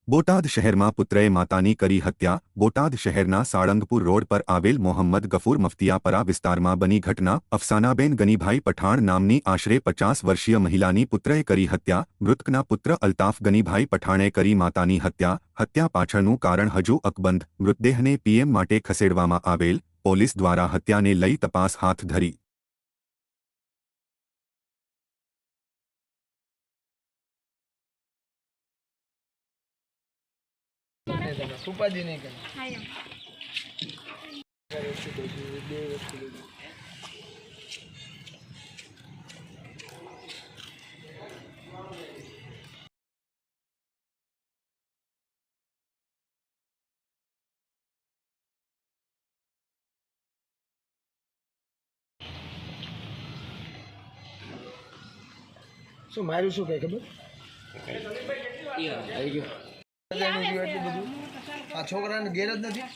બોટાદ શહેરમાં પુત્રએ માતાની કરી હત્યા। બોટાદ શહેરના સાળંગપુર રોડ પર આવેલ મોહમ્મદ ગફૂર મફતિયાપરા વિસ્તારમાં બની ઘટના। અફસાનાબેન ગનીભાઈ પઠાણ નામની આશરે 50 વર્ષીય મહિલાની પુત્રએ કરી હત્યા। મૃતકના પુત્ર અલ્તાફ ગનીભાઈ પઠાણે કરી માતાની હત્યા। હત્યા પાછળનું કારણ હજુ અકબંધ। મૃતદેહને પીએમ માટે ખસેડવામાં આવેલ। પોલીસ દ્વારા હત્યાને લઈ તપાસ હાથ ધરી। ઉપાધિ નહીં કરે। શું માર્યું શું કઈ ખબર આવી ગયું આ છોકરાને ઘેર જ નથી।